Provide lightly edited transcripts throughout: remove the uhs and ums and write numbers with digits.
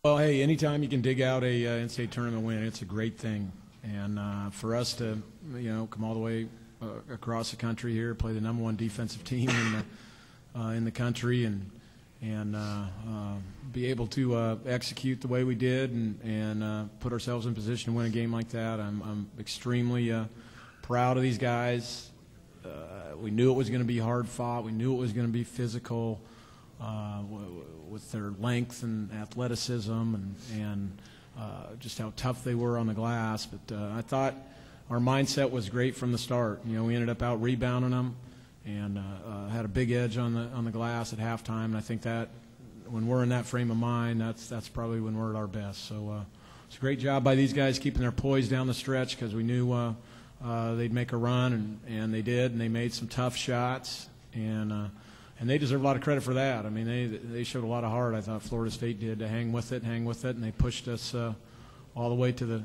Well, hey, anytime you can dig out a NCAA tournament win, it's a great thing. And for us to, come all the way across the country here, play the #1 defensive team in the country, and be able to execute the way we did and put ourselves in position to win a game like that, I'm extremely proud of these guys. We knew it was going to be hard fought. We knew it was going to be physical. With their length and athleticism and just how tough they were on the glass. But I thought our mindset was great from the start. We ended up out rebounding them and had a big edge on the glass at halftime. And I think that when we're in that frame of mind, that's probably when we're at our best. So it's a great job by these guys keeping their poise down the stretch, because we knew they'd make a run, and they did, and they made some tough shots. And they deserve a lot of credit for that. I mean, they showed a lot of heart, I thought Florida State did, to hang with it, and they pushed us all the way to the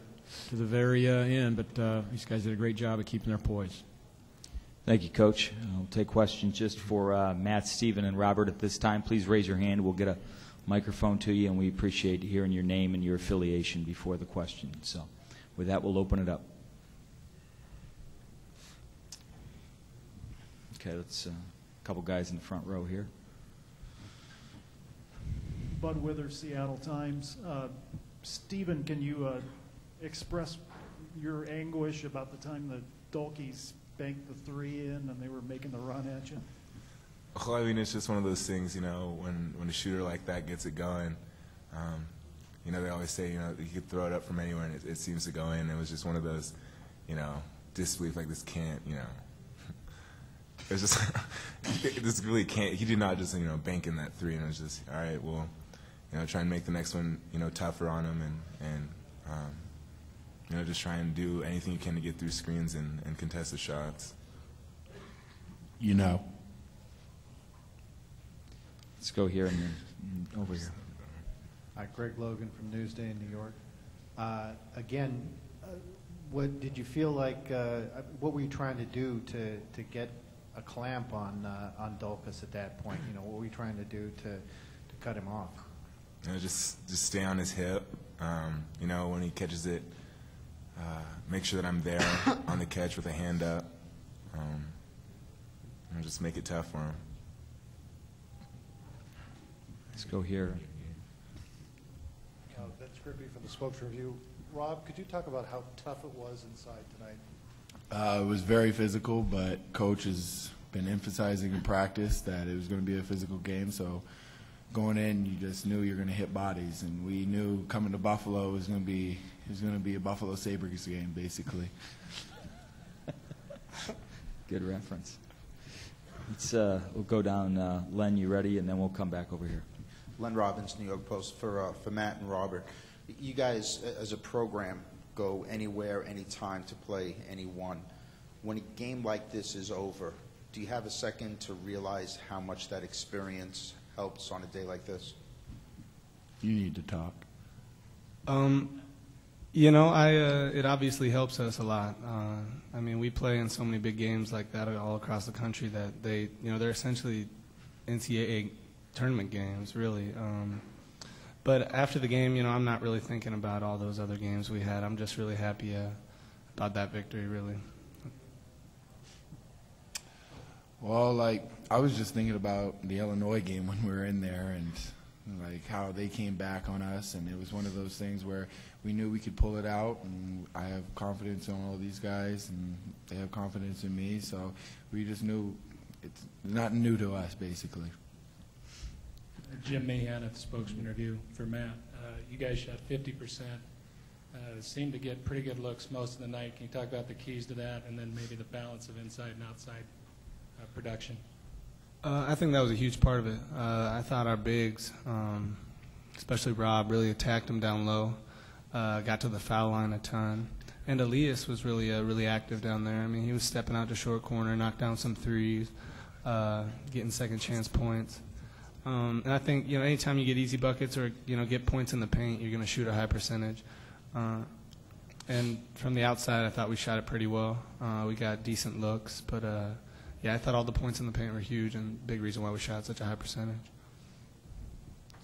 very end. But these guys did a great job of keeping their poise. Thank you, Coach. I'll take questions just for Matt, Stephen, and Robert at this time. Please raise your hand. We'll get a microphone to you, and we appreciate hearing your name and your affiliation before the question. So with that, we'll open it up. Okay, let's... couple guys in the front row here. Bud Withers, Seattle Times. Stephen, can you express your anguish about the time the Dolkeys banked the 3 in and they were making the run at you? Well, I mean, it's just one of those things, when a shooter like that gets it going, they always say, you could throw it up from anywhere and it seems to go in. It was just one of those, disbelief, like this can't, It's just this really can't. He did not just bank in that 3, and it was just all right. Well, try and make the next one tougher on him, and just try and do anything you can to get through screens and contest the shots. Let's go here and then over here. Hi, Greg Logan from Newsday in New York. Again, what did you feel like? What were you trying to do to get a clamp on Dolkus at that point? What were we trying to do to cut him off? Just stay on his hip. When he catches it, make sure that I'm there on the catch with a hand up, and just make it tough for him. Let's go here. Ben Scrippy from the Spokes Review. Rob, could you talk about how tough it was inside tonight? It was very physical, but Coach has been emphasizing in practice that it was going to be a physical game. So going in, you just knew you're going to hit bodies, and we knew coming to Buffalo it was going to be a Buffalo Sabres game, basically. Good reference. We'll go down. Len, you ready? And then we'll come back over here. Len Robbins, New York Post, for Matt and Robert. You guys, as a program, go anywhere, anytime to play anyone. When a game like this is over, do you have a second to realize how much that experience helps on a day like this? You need to talk. It obviously helps us a lot. We play in so many big games like that all across the country that they're essentially NCAA tournament games, really. But after the game, I'm not really thinking about all those other games we had. I'm just really happy about that victory, really. Well, I was just thinking about the Illinois game when we were in there, and how they came back on us, and it was one of those things where we knew we could pull it out, and I have confidence in all these guys, and they have confidence in me, so we just knew it's not new to us, basically. Jim Mahan at the Spokesman Review for Matt. You guys shot 50%. Seemed to get pretty good looks most of the night. Can you talk about the keys to that, and then maybe the balance of inside and outside production? I think that was a huge part of it. I thought our bigs, especially Rob, really attacked him down low, got to the foul line a ton. And Elias was really active down there. He was stepping out to short corner, knocked down some threes, getting second chance points. And I think, anytime you get easy buckets or, get points in the paint, you're going to shoot a high percentage. And from the outside, I thought we shot it pretty well. We got decent looks, but I thought all the points in the paint were huge and big reason why we shot such a high percentage.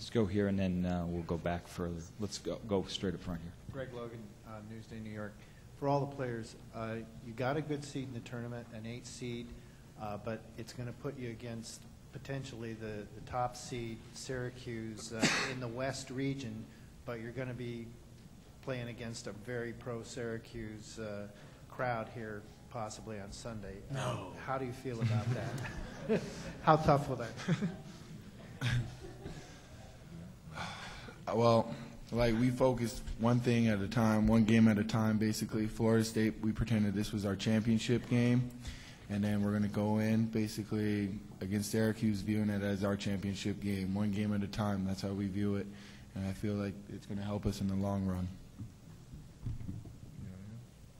Let's go here, and then we'll go back further. Let's go straight up front here. Greg Logan, Newsday, New York. For all the players, you got a good seed in the tournament, an 8 seed, but it's going to put you against potentially the top seed, Syracuse, in the West region, but you're going to be playing against a very pro-Syracuse crowd here possibly on Sunday. No. How do you feel about that? How tough will that? Well, like we focused one thing at a time, one game at a time, basically. Florida State, we pretended this was our championship game, and then we're going to go in basically against Syracuse, viewing it as our championship game, one game at a time. That's how we view it, and I feel like it's going to help us in the long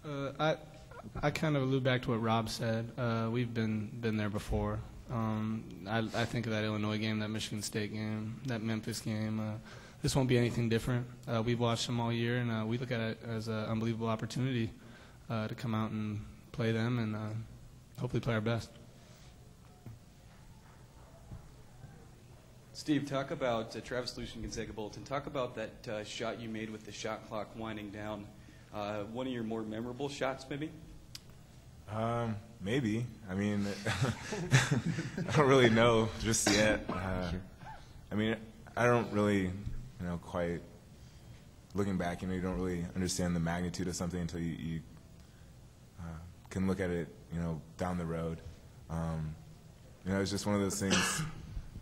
run. I kind of allude back to what Rob said. We've been there before. I think of that Illinois game, that Michigan State game, that Memphis game. This won't be anything different. We've watched them all year, and we look at it as an unbelievable opportunity to come out and play them and hopefully play our best. Steve, talk about Travis Lucian, Gonzaga Bulletin. Talk about that shot you made with the shot clock winding down. One of your more memorable shots, maybe? Maybe. I mean, I don't really know just yet. I mean, I don't really, quite looking back, you don't really understand the magnitude of something until you can look at it, down the road. It's just one of those things.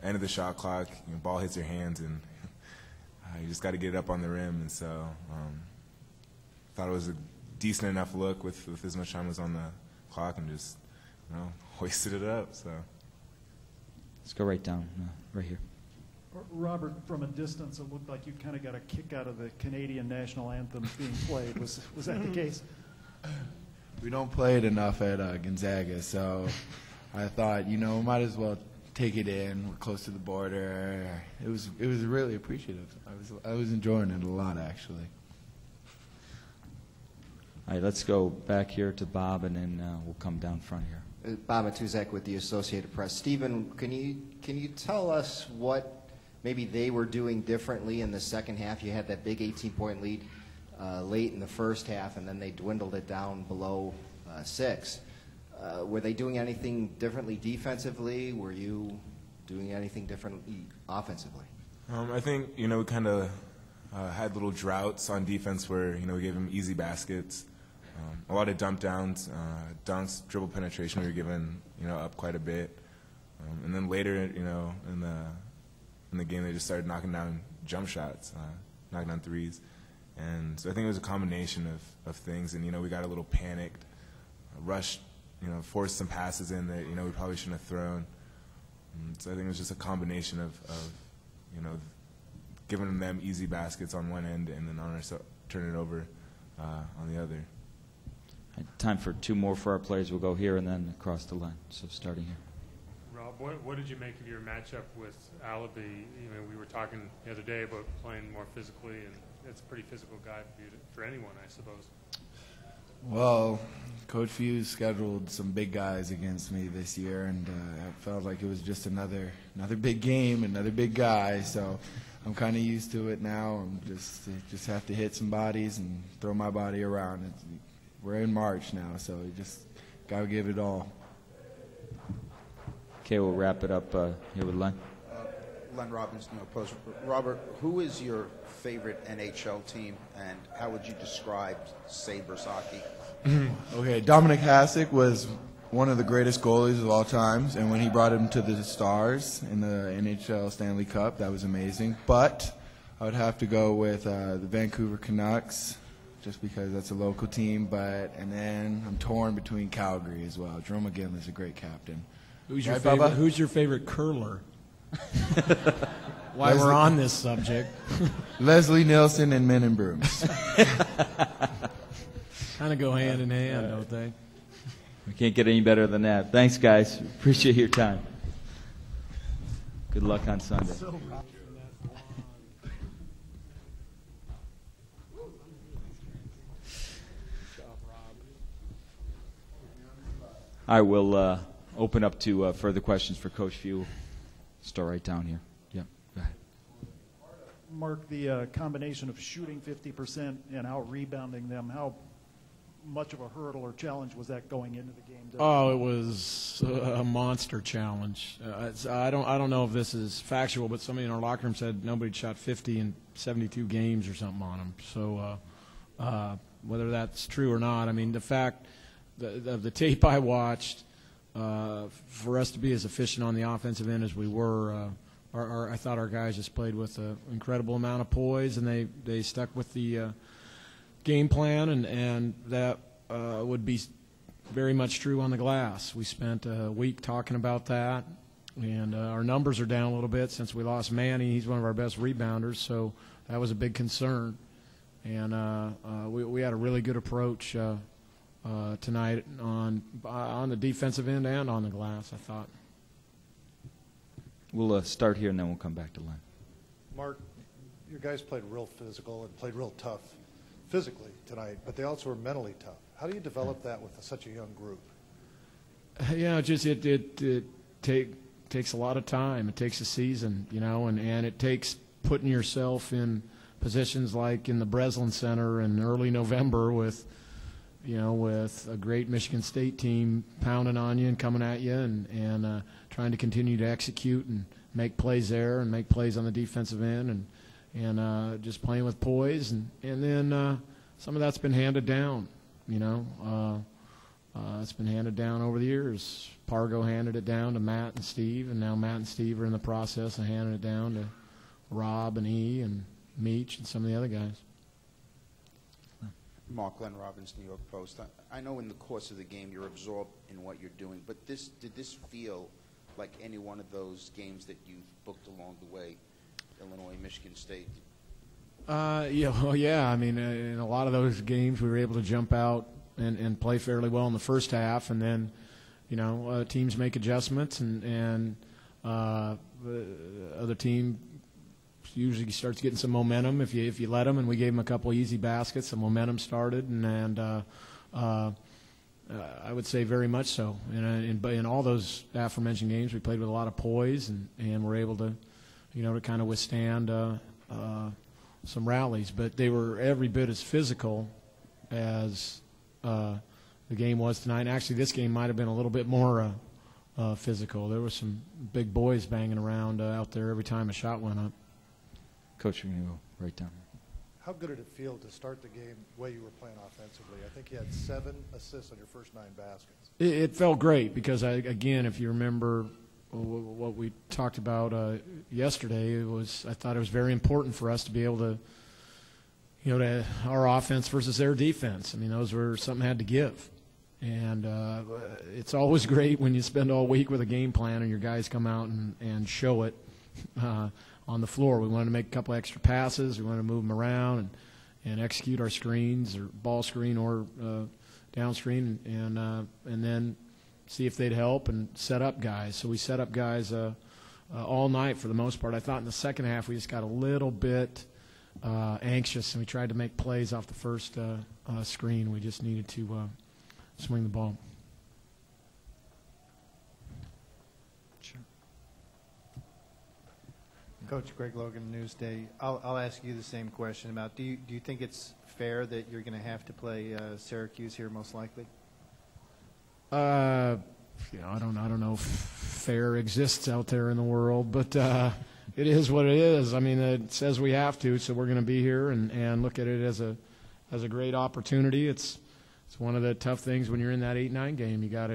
End of the shot clock, ball hits your hands, and you just got to get it up on the rim. And so, thought it was a decent enough look with as much time was on the clock, and just hoisted it up. So Let's go right down, right here. Robert, from a distance, it looked like you kind of got a kick out of the Canadian national anthem being played. Was that the case? We don't play it enough at Gonzaga, so I thought, might as well take it in. We're close to the border. It was really appreciative. I was enjoying it a lot, actually. All right, let's go back here to Bob, and then we'll come down front here. Bob Matuzak with the Associated Press. Stephen, can you tell us what maybe they were doing differently in the second half? You had that big 18-point lead late in the first half, and then they dwindled it down below 6. Were they doing anything differently defensively? Were you doing anything differently offensively? I think, we kind of had little droughts on defense where, we gave them easy baskets, a lot of dump downs, dunks, dribble penetration we were giving, up quite a bit. And then later, in the game, they just started knocking down jump shots, knocking down threes. And so I think it was a combination of things. And, we got a little panicked, rushed, forced some passes in that, we probably shouldn't have thrown. So I think it was just a combination of giving them easy baskets on one end and then turning it over on the other. Time for 2 more for our players. We'll go here and then across the line. So starting here. Rob, what did you make of your matchup with Alibi? We were talking the other day about playing more physically, and it's a pretty physical guy for anyone, I suppose. Well, Coach Fuse scheduled some big guys against me this year, and I felt like it was just another big game, another big guy. So I'm kind of used to it now. I'm just have to hit some bodies and throw my body around. We're in March now, so you just got to give it all. Okay, we'll wrap it up here with Len. Len Robbins, New York Post. Robert, who is your favorite NHL team, and how would you describe Sabres hockey? Okay, Dominic Hasek was one of the greatest goalies of all times, and when he brought him to the Stars in the NHL Stanley Cup, that was amazing. But I would have to go with the Vancouver Canucks, just because that's a local team. And then I'm torn between Calgary as well. Jerome McGinley's a great captain. Who's your favorite curler? While we're on this subject. Leslie Nielsen and Men in Brooms. Kind of go hand in hand, don't they? We can't get any better than that. Thanks, guys. Appreciate your time. Good luck on Sunday. All right, we'll open up to further questions for Coach Few. Start right down here. Yeah, go ahead. Mark, the combination of shooting 50% and out-rebounding them, how much of a hurdle or challenge was that going into the game? Oh, it was a monster challenge. I don't know if this is factual, but somebody in our locker room said nobody shot 50 in 72 games or something on them. So whether that's true or not, I mean, the fact of the tape I watched, for us to be as efficient on the offensive end as we were, I thought our guys just played with an incredible amount of poise, and they stuck with the game plan, and that would be very much true on the glass. We spent a week talking about that, and our numbers are down a little bit since we lost Manny. He's one of our best rebounders, so that was a big concern. And we had a really good approach tonight on the defensive end and on the glass, I thought. We'll start here, and then we'll come back to Len. Mark, your guys played real physical and played real tough physically tonight, but they also were mentally tough. How do you develop that with such a young group? Yeah, just it takes a lot of time. It takes a season, and it takes putting yourself in positions like in the Breslin Center in early November with a great Michigan State team pounding on you and coming at you and trying to continue to execute and make plays there and make plays on the defensive end and just playing with poise. And then some of that's been handed down, it's been handed down over the years. Pargo handed it down to Matt and Steve, and now Matt and Steve are in the process of handing it down to Rob and E and Meach and some of the other guys. Mark, Glenn Robbins, New York Post. I know in the course of the game you're absorbed in what you're doing, but did this feel like any one of those games that you've booked along the way, Illinois, Michigan State? Yeah. I mean, in a lot of those games we were able to jump out and play fairly well in the first half, and then, teams make adjustments, and the other team usually starts getting some momentum if you let them, and we gave them a couple easy baskets. The momentum started, and I would say very much so. And in all those aforementioned games, we played with a lot of poise, and were able to, to kind of withstand some rallies. But they were every bit as physical as the game was tonight. And actually, this game might have been a little bit more physical. There were some big boys banging around out there every time a shot went up. Coach, you're going to go right down. How good did it feel to start the game the way you were playing offensively? I think you had 7 assists on your first 9 baskets. It felt great because, again, if you remember what we talked about yesterday, I thought it was very important for us to be able to, our offense versus their defense. I mean, those were something had to give. And it's always great when you spend all week with a game plan and your guys come out and show it on the floor. We wanted to make a couple extra passes. We wanted to move them around and execute our screens, or ball screen or down screen, and then see if they'd help and set up guys. So we set up guys all night for the most part. I thought in the second half we just got a little bit anxious, and we tried to make plays off the first screen. We just needed to swing the ball. Coach Greg Logan, Newsday. I'll ask you the same question about, do you think it's fair that you're going to have to play Syracuse here most likely? I don't know if fair exists out there in the world, but it is what it is. I mean, it says we have to, so we're going to be here and look at it as a great opportunity. It's one of the tough things when you're in that 8-9 game. You got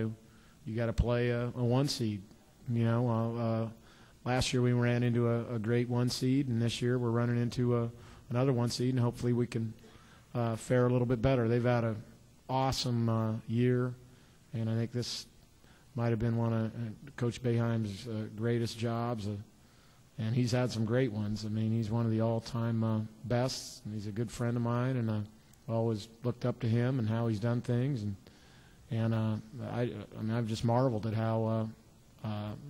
to play a 1 seed. Last year we ran into a great 1 seed, and this year we're running into another 1 seed, and hopefully we can fare a little bit better. They've had an awesome year, and I think this might have been one of Coach Boeheim's greatest jobs, and he's had some great ones. I mean, he's one of the all-time bests, and he's a good friend of mine, and I've always looked up to him and how he's done things, and I've just marveled at how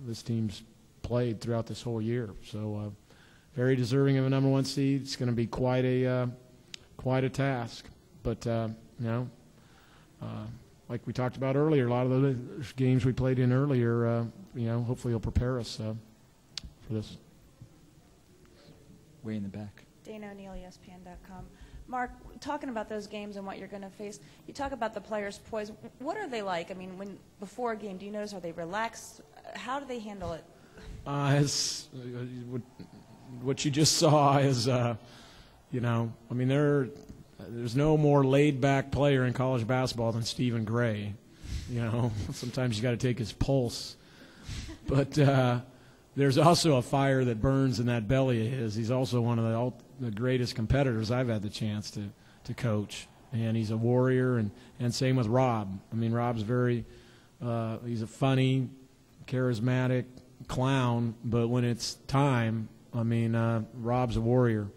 this team's played throughout this whole year. So very deserving of a number 1 seed. It's going to be quite a task. But like we talked about earlier, a lot of the games we played in earlier, hopefully will prepare us for this. Way in the back. Dana O'Neill, ESPN.com. Mark, talking about those games and what you're going to face, you talk about the players' poise. What are they like? I mean, before a game, do you notice, are they relaxed? How do they handle it? What you just saw is, I mean, there's no more laid-back player in college basketball than Stephen Gray. Sometimes you got to take his pulse. But there's also a fire that burns in that belly of his. He's also one of the greatest competitors I've had the chance to coach. And he's a warrior, and same with Rob. I mean, Rob's he's a funny, charismatic clown, but when it's time, I mean, Rob's a warrior.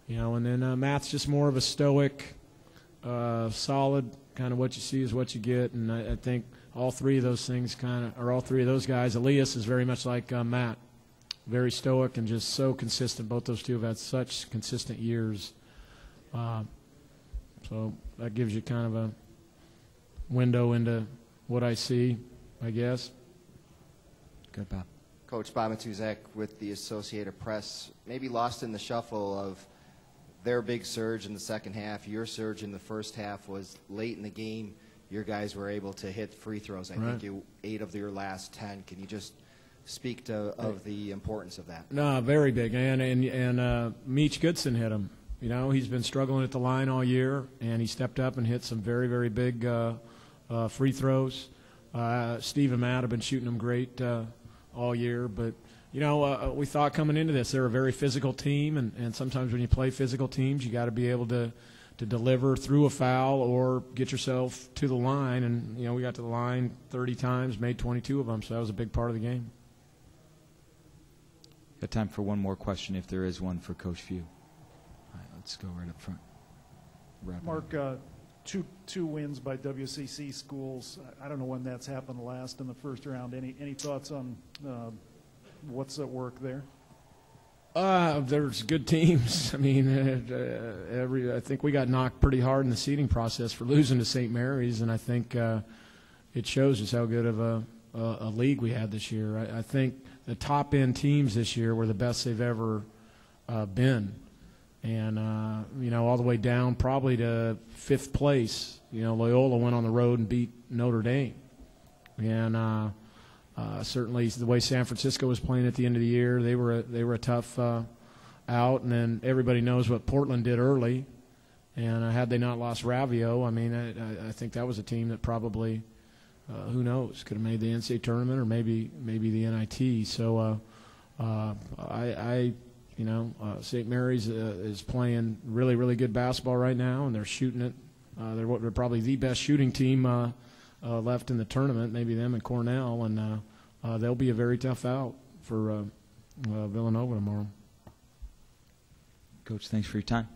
And then Matt's just more of a stoic, solid, kind of what you see is what you get. And I think all three of those guys. Elias is very much like Matt, very stoic and just so consistent. Both those two have had such consistent years. So that gives you kind of a window into what I see, I guess. Good, Bob. Coach Bob Matuzak with the Associated Press, maybe lost in the shuffle of their big surge in the second half. Your surge in the first half was late in the game. Your guys were able to hit free throws. I think 8 of your last 10. Can you just speak of the importance of that? No, very big. And Meech Goodson hit him. He's been struggling at the line all year, and he stepped up and hit some very, very big free throws. Steve and Matt have been shooting them great all year. But, we thought coming into this they're a very physical team, and sometimes when you play physical teams, you got to be able to deliver through a foul or get yourself to the line. And, we got to the line 30 times, made 22 of them, so that was a big part of the game. Got time for one more question if there is one for Coach Few. All right, let's go right up front. Mark, two wins by WCC schools. I don't know when that's happened last in the first round. Any thoughts on what's at work there? There's good teams. I mean, I think we got knocked pretty hard in the seeding process for losing to St. Mary's, and I think it shows us how good of a league we had this year. I think the top-end teams this year were the best they've ever been. And, all the way down probably to 5th place. Loyola went on the road and beat Notre Dame. And certainly the way San Francisco was playing at the end of the year, they were a tough out. And then everybody knows what Portland did early. And had they not lost Ravio, I mean, I think that was a team that probably, who knows, could have made the NCAA tournament or maybe the NIT. So St. Mary's is playing really, really good basketball right now, and they're shooting it. They're probably the best shooting team left in the tournament, maybe them and Cornell, and they'll be a very tough out for Villanova tomorrow. Coach, thanks for your time.